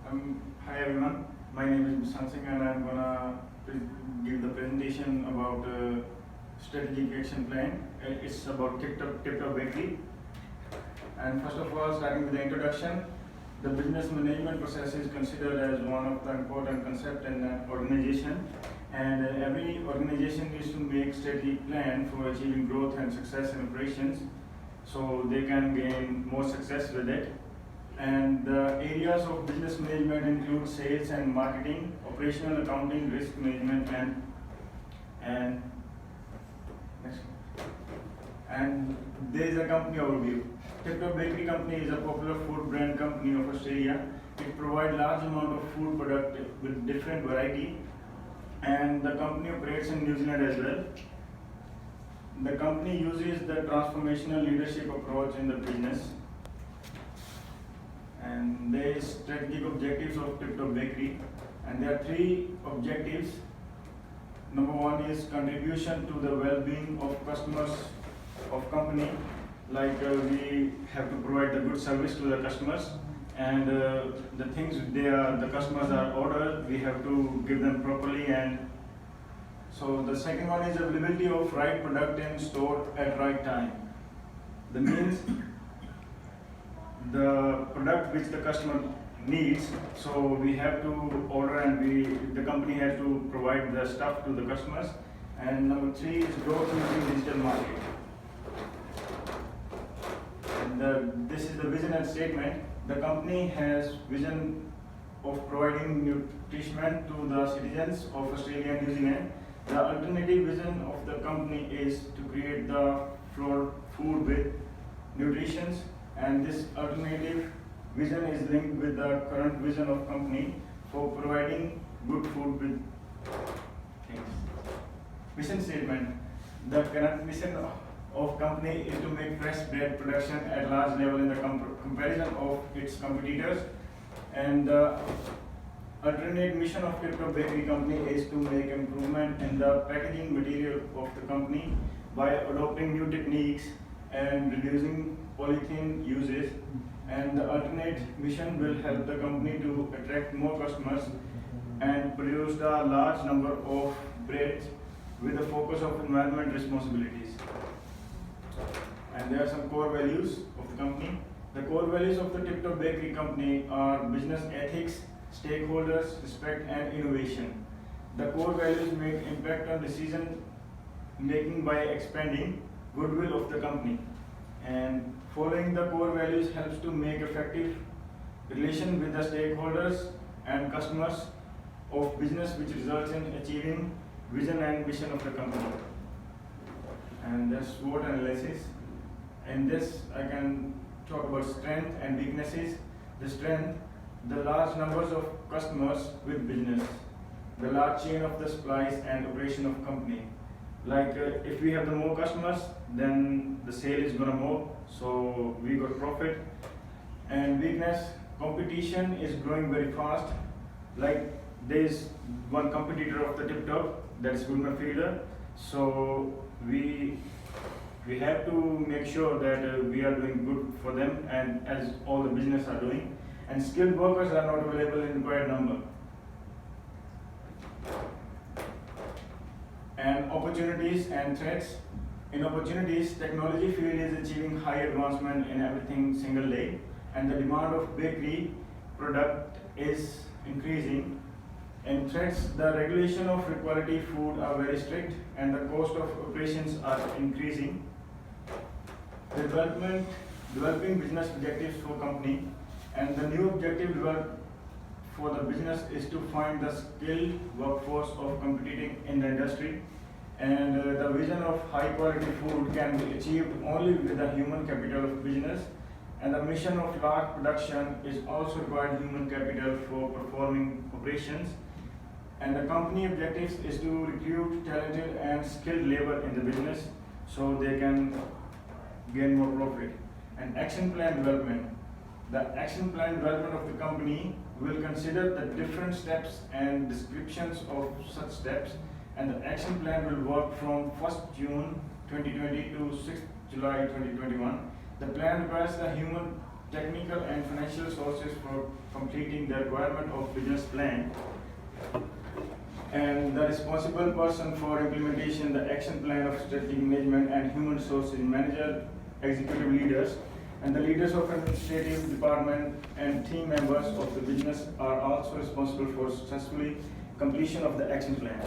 Hi everyone, my name is Bishan Singh and I'm gonna give the presentation about strategic action plan. It's about TikTok Bakery. And first of all, starting with the introduction, the business management process is considered as one of the important concepts in an organization. And every organization needs to make strategic plan for achieving growth and success in operations, so they can gain more success with it. And the areas of business management include sales and marketing, operational accounting, risk management, and next one. And there is a company overview. TikTok Bakery Company is a popular food brand company of Australia. It provides large amount of food product with different variety, and the company operates in New Zealand as well. The company uses the transformational leadership approach in the business, and there is strategic objectives of TikTok Bakery, and there are three objectives. Number one is contribution to the well-being of customers of company, like we have to provide the good service to the customers, and the things the customers are ordered, we have to give them properly. And so the second one is availability of right product in store at right time. That means the product which the customer needs, so we have to order, and the company has to provide the stuff to the customers. And number three is growth using digital marketing. And this is the vision and statement. The company has vision of providing nutrition to the citizens of Australia and New Zealand. The alternative vision of the company is to create the food with nutrition, and this alternative vision is linked with the current vision of company for providing good food with things. Mission statement. The current mission of company is to make fresh bread production at large level in the comparison of its competitors. And the alternate mission of TikTok Bakery Company is to make improvement in the packaging material of the company by adopting new techniques and reducing polythene uses. And the alternate mission will help the company to attract more customers and produce a large number of breads with a focus of environment responsibilities. And there are some core values of the company. The core values of the TikTok Bakery Company are business ethics, stakeholders, respect, and innovation. The core values make impact on decision making by expanding goodwill of the company. And following the core values helps to make effective relation with the stakeholders and customers of business, which results in achieving vision and mission of the company. And that's SWOT analysis. In this, I can talk about strength and weaknesses. The strength, the large numbers of customers with business, the large chain of the supplies and operation of company. Like if we have the more customers, then the sale is gonna more, so we got profit. And weakness, competition is growing very fast. Like there is one competitor of the TikTok, that is Goodman Fielder. So we have to make sure that we are doing good for them, and as all the business are doing. And skilled workers are not available in required number. And opportunities and threats. In opportunities, technology field is achieving high advancement in everything single day, and the demand of bakery product is increasing. In threats, the regulation of quality food are very strict, and the cost of operations are increasing. Developing business objectives for company, and the new objective developed for the business is to find the skilled workforce of competing in the industry. And the vision of high quality food can be achieved only with the human capital of business. And the mission of large production is also required human capital for performing operations. And the company objectives is to recruit talented and skilled labor in the business, so they can gain more profit. And action plan development. The action plan development of the company will consider the different steps and descriptions of such steps, and the action plan will work from 1st June 2020 to 6th July 2021. The plan requires the human technical and financial sources for completing the requirement of business plan, and the responsible person for implementation the action plan of strategic management and human resources manager, executive leaders, and the leaders of administrative department and team members of the business are also responsible for successfully completion of the action plan.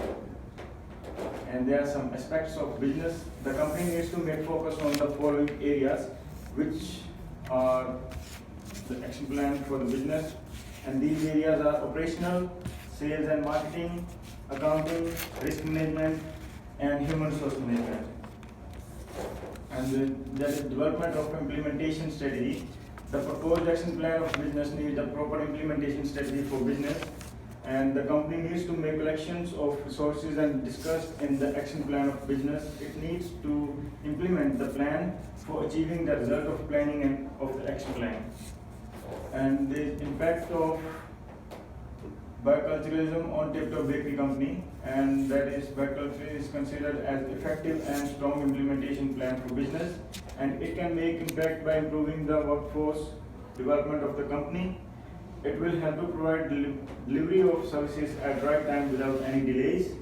And there are some aspects of business. The company needs to make focus on the following areas, which are the action plan for the business. And these areas are operational, sales and marketing, accounting, risk management, and human resource management. And there is development of implementation strategy. The proposed action plan of business needs a proper implementation strategy for business, and the company needs to make collections of resources and discussed in the action plan of business. It needs to implement the plan for achieving the result of planning and of the action plan. And the impact of biculturalism on Tip-Top Bakery Company, and that is biculture is considered as effective and strong implementation plan for business, and it can make impact by improving the workforce development of the company. It will help to provide delivery of services at right time without any delays,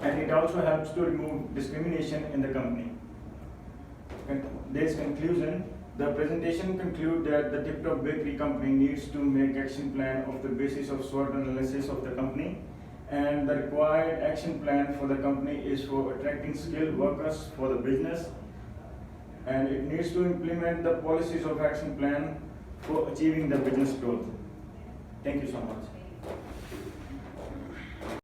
and it also helps to remove discrimination in the company. And this conclusion, the presentation concludes that the Tip-Top Bakery Company needs to make action plan of the basis of SWOT analysis of the company, and the required action plan for the company is for attracting skilled workers for the business, and it needs to implement the policies of action plan for achieving the business growth. Thank you so much.